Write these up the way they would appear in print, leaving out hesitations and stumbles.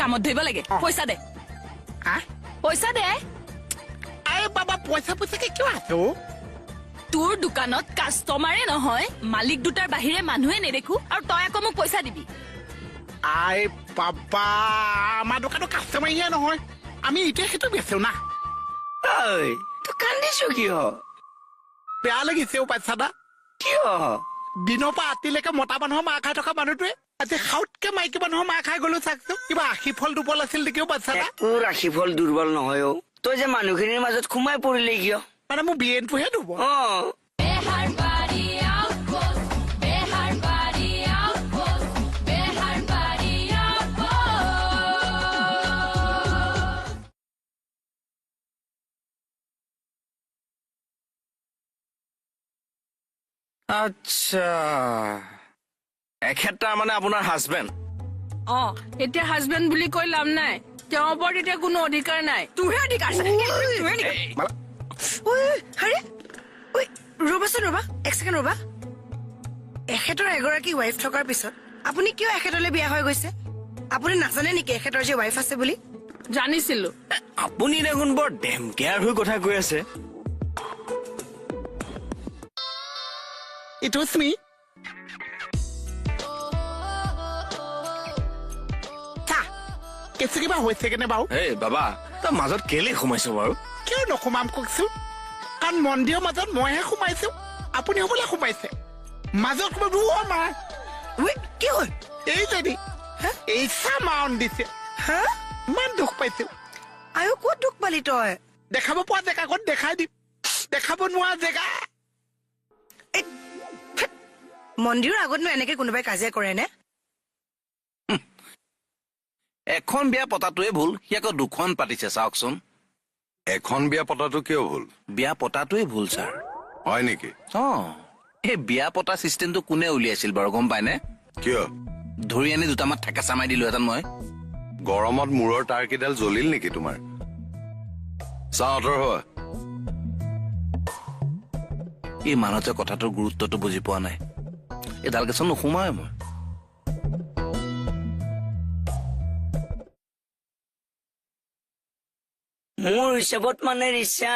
কামত ধৰিব লাগে পইচা দে পইচা দে আৰে বাবা পয়সা পয়সা কে কিয় আছো তোৰ দোকানত কাষ্টমাৰে নহয় মালিক দুটাৰ বাহিৰে মানুহে নেদেখো আৰু তই আকৌ মোক পইচা দিবি আই বাবা আমাৰ দোকানৰ কাষ্টমাৰহে নহয় আমি এতিয়া সেইটো বেচো না ঐ তই কান্দিছো কিয় বেয়া লাগিছে পইচা দা কিয় দিনৰ পৰা ৰাতিলৈকে মতা মানুহৰ মাৰ খাই থকা মানুহটোৱে আজি খাউতকে মাইকী মানুহৰ মাৰ খাই গলো চাকচোন কিবা আশী ফল দুফল আছিল নেকিও পইচা দা একো ৰাশিফল দুৰ্বল নহয় অ তই যে মানুহখিনিৰ মাজত সোমাই পৰিলি কিয় মানে মোৰ বিয়েনটোহে ধুব অ আচ্ছা এখেত তাৰমানে আপোনাৰ হাজবেণ্ড এতিয়া হাজবেণ্ড বুলি কৈ লাভ নাই তেওঁৰ ওপৰত এতিয়া কোনো অধিকাৰ নাই তোৰহে অধিকাৰ ৰবাচোন ৰবা এক ছেকেণ্ড ৰবা এখেতৰ এগৰাকী ৱাইফ থকাৰ পিছত আপুনি কিয় এখেতলৈ বিয়া হৈ গৈছে আপুনি নাজানে নেকি এখেতৰ যে ৱাইফ আছে বুলি জানিছিলো আপুনি দেখোন বৰ ডেমকেয়াৰ হৈ কথা কৈ আছে It was me. কেঁচু কিবা হৈছে কেনে বাৰু এই বাবা তই মাজত কেলে সোমাইছ বাৰু কিয় নোসোমাম কওকচোন কাৰণ মন্দিৰৰ মাজত মইহে সোমাইছো আপুনি হবলৈ সোমাইছে মাজত মাৰ কি হ'ল এই যদি এই চামাউন দিছে ইমান দুখ পাইছো আয়ো ক'ত দুখ পালি তই দেখাব পৰা জেগা ক'ত দেখাই দিম দেখাব নোৱাৰা জেগা মন্দিৰৰ আগতনো এনেকে কোনোবাই কাজিয়া কৰে নে এখন বিয়া পতাটোৱে ভুল সি আকৌ দুখন পাতিছে চাওকচোন এখন বিয়া পতাটো কিয় ভুল বিয়া পতাটোৱে ভুল ছাৰ হয় নেকি এই বিয়া পতা চিষ্টেমটো কোনে উলিয়াইছিল বাৰু গম পায়নে কিয় ধৰি আনি দুটামান ঠেকেচা মাৰি দিলোহেঁতেন মই গৰমত মূৰৰ তাৰকেইডাল জ্বলিল নেকি তোমাৰ চাওঁতৰ হোৱা এই মানুহটোৱে কথাটোৰ গুৰুত্বটো বুজি পোৱা নাই এডাল গেছত নোসোমাৱে মই মোৰ হিচাপত মানে ৰিচা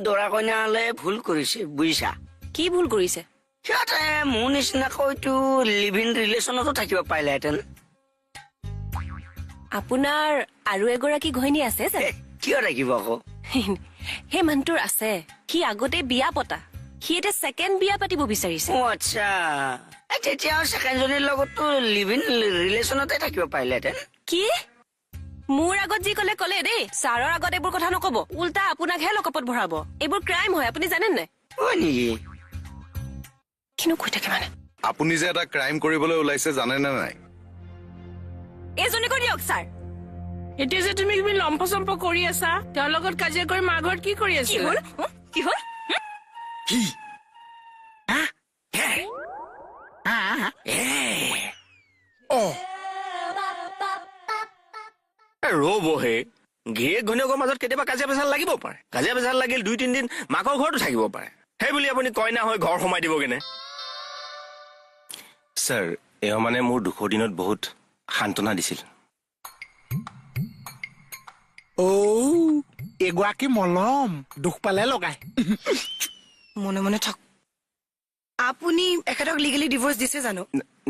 দৰা কইনা হলে ভুল কৰিছে বুজিছা কি ভুল কৰিছে সিহঁতে মোৰ নিচিনাকৈতো লিভ ইন ৰিলেশ্যনতো থাকিব পাৰিলেহেঁতেন আপোনাৰ আৰু এগৰাকী ঘৈণী আছে কিয় থাকিব আকৌ সেই মানুহটোৰ আছে সি আগতে বিয়া পতা সি এতিয়া ছেকেণ্ড বিয়া পাতিব বিচাৰিছে অ আচ্ছা তেতিয়া ছেকেণ্ডজনীৰ লগতো লিভ ইন ৰিলেশ্যনতে থাকিব পাৰিলেহেঁতেন কি মোৰ আগত যি কলে কলে দেই ছাৰৰ আগত এইবোৰ কথা নকব উল্টা আপোনাকহে লকপত ভৰাব এইবোৰ ক্ৰাইম হয় আপুনি জানে নাই হয় নেকি কিনো কৈ থাকে মানে আপুনি যে এটা ক্ৰাইম কৰিবলৈ ওলাইছে জানে নে নাই এইজনী কৈ দিয়ক ছাৰ এতিয়া যে তুমি কিবি লম্প চম্প কৰি আছা তেওঁৰ লগত কাজিয়া কৰি মা ঘৰত কি কৰি কি আছিলা হ'ল কি হ'ল ৰবহে ঘিয়ে ঘৈণীয়েকৰ মাজত কেতিয়াবা কাজিয়া পেচাল লাগিব পাৰে কাজিয়া পেচাল লাগিল 2-3 দিন মাকৰ ঘৰতো থাকিব পাৰে সেই বুলি আপুনি কইনা হৈ ঘৰ সোমাই দিব কেনে ছাৰ এওঁ মানে মোৰ দুখৰ দিনত বহুত সান্তনা দিছিল এগৰাকী মলম দুখ পালে লগাই মনে মনে থাক আপুনি এখেতক লিগেলি ডিভোৰ্চ দিছে জানো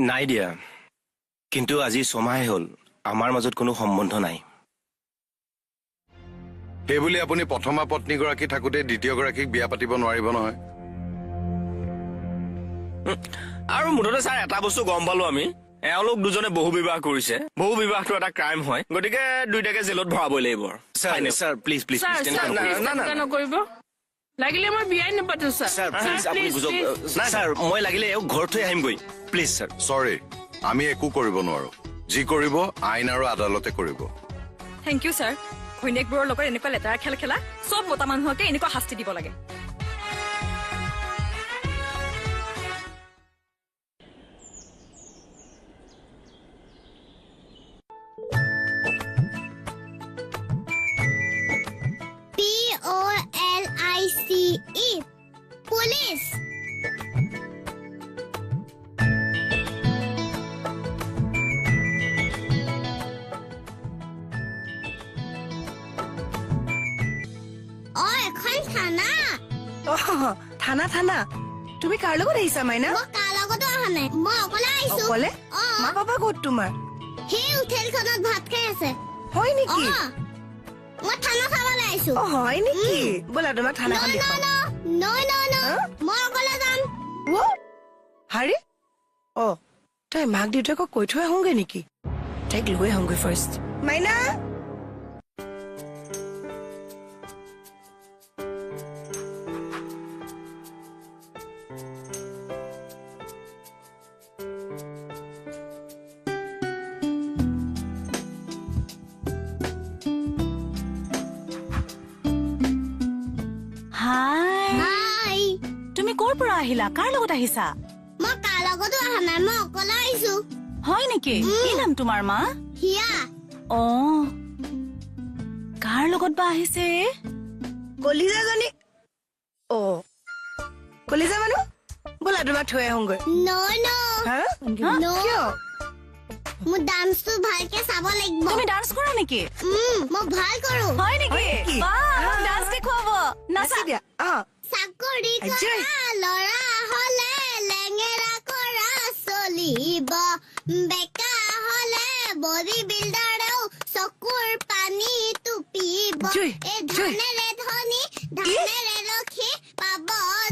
নাই দিয়া কিন্তু আজি 6 মাহ হ'ল আমাৰ মাজত কোনো সম্বন্ধ নাই সেইবুলি আপুনি প্ৰথমা পত্নীগৰাকী থাকোতে দ্বিতীয়গৰাকীক বিয়া পাতিব নোৱাৰিব নহয় আৰু মুঠতে ছাৰ এটা বস্তু গম পালো আমি এওঁলোক দুজনে বহু বিবাহ কৰিছে বহু বিবাহটো এটা ক্ৰাইম হয় গতিকে দুইটাকে জেলত ভৰাবই লাগিব ছাৰ প্লিজ প্লিজ নকৰিব লাগিলে মই বিয়াই নাপাতো ছাৰ প্লিজ আপুনি বুজক নাই ছাৰ মই লাগিলে এওঁক ঘৰত থৈ আহিমগৈ প্লিজ ছাৰ চৰি আমি একো কৰিব নোৱাৰো যি কৰিব আইন আৰু আদালতে কৰিব থেংক ইউ ছাৰ ঘৈণীয়েকবোৰৰ লগত এনেকুৱা লেতেৰা খেল খেলা চব মতা মানুহকে এনেকুৱা শাস্তি দিব লাগে POLICE Police থানা থানা তুমি কাৰ লগত আহিছা মাইনা মই কাৰ লগতো অহা নাই মই অকলে আহিছো অকলে অ মা পাপা ক'ত তোমাৰ সেই হোটেলখনত ভাত খাই আছে হয় অ নেকি মই থানা চাবলৈ আহিছো অ হয় নেকি ব'লা তোমাক থানাখন দেখাম মই অকলে যাম হাৰে অ তই মাক দেউতাকক কৈ থৈ আহোঁগে নেকি তাইক লৈ আহোঁগৈ ফাৰ্ষ্ট মাইনা হাই হাই তুমি ক'ৰ পৰা আহিলা কাৰ লগত আহিছা মই কাৰ লগতো অহা নাই মই অকলে আহিছো হয় নেকি কি নাম তোমাৰ মা হিয়া অ কাৰ লগত বা আহিছে কলিজাজনী অ কলিজা মানুহ ব'লা তোমাক থৈ আহোঁগৈ নই ন হা ন কিয় মোৰ ডান্সটো ভালকে চাব লাগিব তুমি ডান্স কৰা নেকি মই ভাল কৰো হয় নেকি হয় নেকি? বাহ মোক ডান্স দেখুৱাব নাচা নাচি দিয়া অ চাকৰি আজয়। কৰা ল'ৰা হলে লেঙেৰা কৰা চলিব বেকা হলে বডি বিল্ডাৰেও চকুৰ পানী টুপিব জয়, এই জয়। ধানেৰে ধনী ধানেৰে ৰখি পাব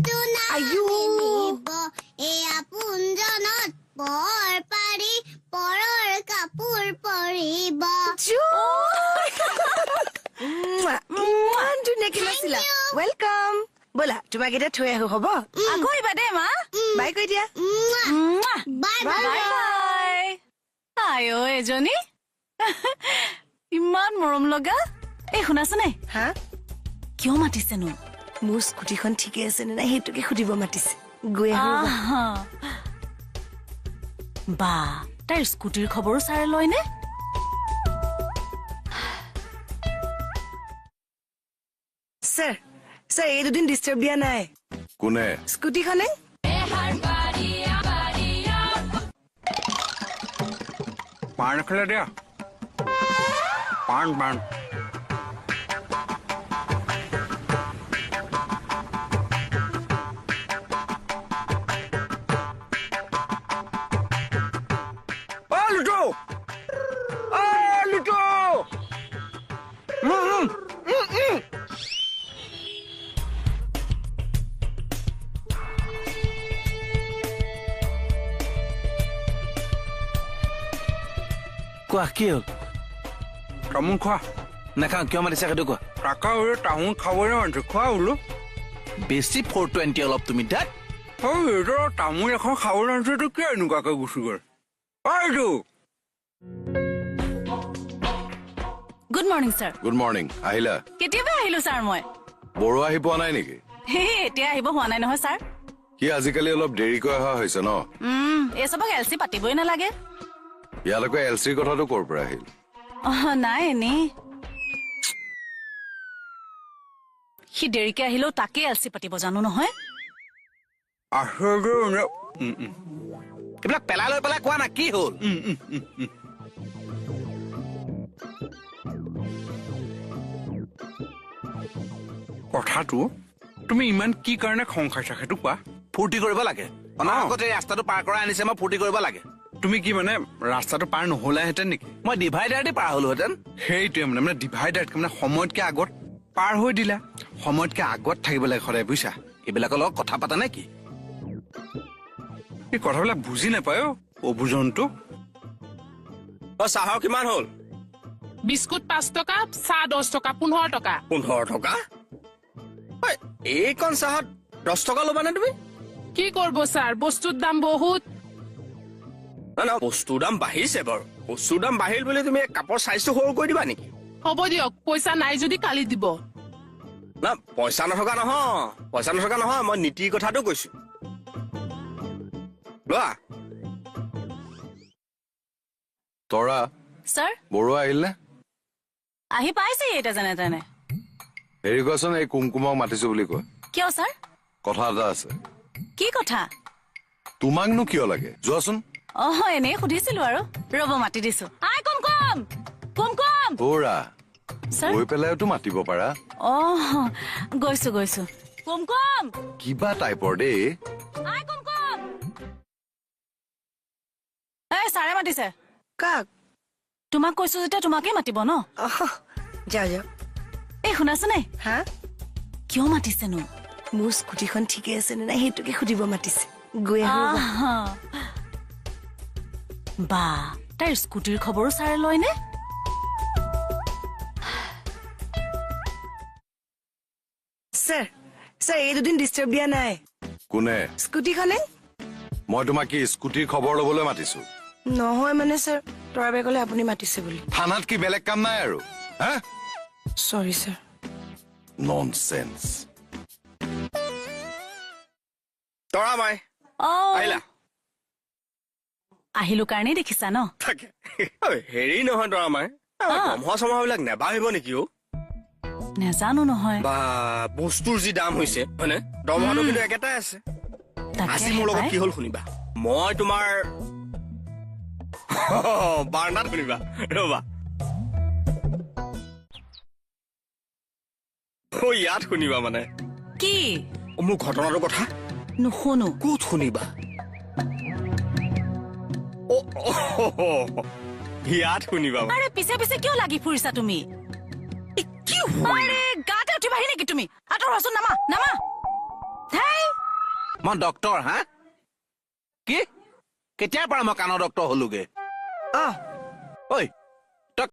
দুনা আইও। মিলিব এই আপোনজনত পৰ পাৰি পৰৰ কাপোৰ পৰিব ইমান ধুনীয়াকে নাচিলা ৱেলকাম ব'লা তোমাক এতিয়া থৈ আহো হ'ব আকৌ আহিবা দেই মা বাই কৈ দিয়া বাই বাই বাই বাই আইঅ এজনী ইমান মৰম লগা এই শুনাচোনে হা কিয় মাতিছেনো মোৰ স্কুটিখন ঠিকে আছে নে নাই সেইটোকে সুধিব মাতিছে গৈ আহো ৰ'বা। আহা। বা তাইৰ স্কুটিৰ খবৰো ছাৰে লয়নে ছাৰ ছাৰ এই দুদিন ডিষ্টাৰ্ব দিয়া নাই কোনে স্কুটিখনে পাণ এখালে দিয়া পাণ পাণ লুটো লুটো কোৱা কি হ'ল তামোল খোৱা নাখাওঁ কিয় মাতিছা সেইটো কোৱা টাকা হ'লে তামোল খাবলৈ মাতিছে খোৱা বোলো বেছি 420 অলপ তুমি তাত এইটো তামোল এখন খাবলৈ মাতিছেতো কিয় এনেকুৱাকে গুচি গ'ল এইটো good morning sir good morning আহিলা কেতিয়াবা আহিলো ছাৰ মই বড়ো আহি পোৱা নাই নেকি হে এতিয়া আহিব হোৱা নাই নহয় ছাৰ সি আজিকালি অলপ দেৰিকৈ অহা হৈছে ন এই চবক এলচি পাতিবই নালাগে ইয়ালৈকে এল চিৰ কথাটো ক'ৰ পৰা আহিল নাই এনেই সি দেৰিকে আহিলেও তাকে এলচি পাতিব জানো নহয় এইবিলাক পেলাই লৈ পেলাই কোৱা না কি হ'ল কথাটো তুমি ইমান কি কাৰণে খং খাইছা সেইটো কোৱা ফূৰ্তি কৰিব লাগে অনাগত এই ৰাস্তাটো পাৰ কৰাই আনিছে মই ফূৰ্তি কৰিব লাগে তুমি কি মানে ৰাস্তাটো পাৰ নহলাহেঁতেন নেকি মই ডিভাইডাৰ দি পাৰ হলোহেঁতেন সেইটোৱে মানে ডিভাইডাৰতকে মানে সময়তকে আগত পাৰ হৈ দিলা সময়তকে আগত থাকিব লাগে সদায় বুজিছা এইবিলাকৰ লগত কথা পাতা নে কি এই কথাবিলাক বুজি নাপায় অবুজনটো চাহৰ কিমান হ'ল বিস্কুট 5 টকা চাহ 10 টকা 15 টকা 15 টকা এইকণ চাহত 10 টকা ল'বা নে তুমি কি কৰিব ছাৰ বস্তুৰ দাম বহুত না বস্তুৰ দাম বাঢ়িছে বাৰু বস্তুৰ দাম বাঢ়িল বুলি তুমি কাপৰ চাইজটো সৰু কৰি দিবা নেকি হ'ব দিয়ক পইচা নাই যদি কালি দিব না পইচা নথকা নহয় মই নীতিৰ কথাটো কৈছো লোৱা তৰা ছাৰ বড়ো আহিল নে আহি পাইছে এতিয়া যেনে তেনে হেৰি কোৱাচোন এই কুমকুমক মাতিছো বুলি কোৱা কিয় ছাৰ কথা এটা আছে কি কথা তোমাকনো কিয় লাগে যোৱাচোন এনেই সুধিছিলো আৰু ৰ'ব মাতি দিছো আই কুমকুম তৰা ছাৰ গৈ পেলাইতো মাতিব পাৰা গৈছো কুমকুম কিবা টাইপৰ দেই আই কুমকুম এই ছাৰে মাতিছে কাক তোমাক কৈছো যেতিয়া তোমাকে মাতিব ন অহ, যাও যাও এই শুনাছে নাই হা কিয় মাতিছেনো মোৰ স্কুটিখন ঠিকে আছে নে নাই সেইটোকে সুধিব মাতিছে গৈ আহো ৰ'বা। বা তাইৰ স্কুটিৰ খবৰো ছাৰে লয়নে স্যাৰ স্যাৰ এই দুদিন ডিষ্টাৰ্ব দিয়া নাই কোনে স্কুটিখনে মই তোমাক কি স্কুটিৰ খবৰ লবলৈ মাতিছো নহয় মানে স্যাৰ তৰাবে ক'লে আপুনি মাতিছে বুলি থানাত কি বেলেগ কাম নাই আৰু হা চৰি স্যাৰ ননচেন্স তৰা মাই আহিলা আহিলো কাৰণেই দেখিছা ন তাকে ঐ, হেৰি নহয় তৰা মাই দৰমহা চমহাবিলাক নেবাঢ়িব নেকি অ নেজানো নহয় বা বস্তুৰ যি দাম হৈছে হয়নে দৰমহাটো কিন্তু একেটাই আছে আজি মোৰ লগত কি হ'ল শুনিবা মই তোমাৰ বাৰ্ণাত শুনিবা ৰবা ইয়াত শুনিবা মানে কি মোৰ ঘটনাটোৰ কথা নুশুনো ক'ত শুনিবা ইয়াত শুনিবা মানে। আৰে পিছে পিছে কিয় লাগি ফুৰিছা তুমি কি আৰে গাতে উঠিবাহি নেকি তুমি আঁতৰচোন নামা নামা হেই মই ডক্তৰ হা কি কেতিয়াৰ পৰা মই কাণৰ ডক্তৰ হলোগে অ ঐ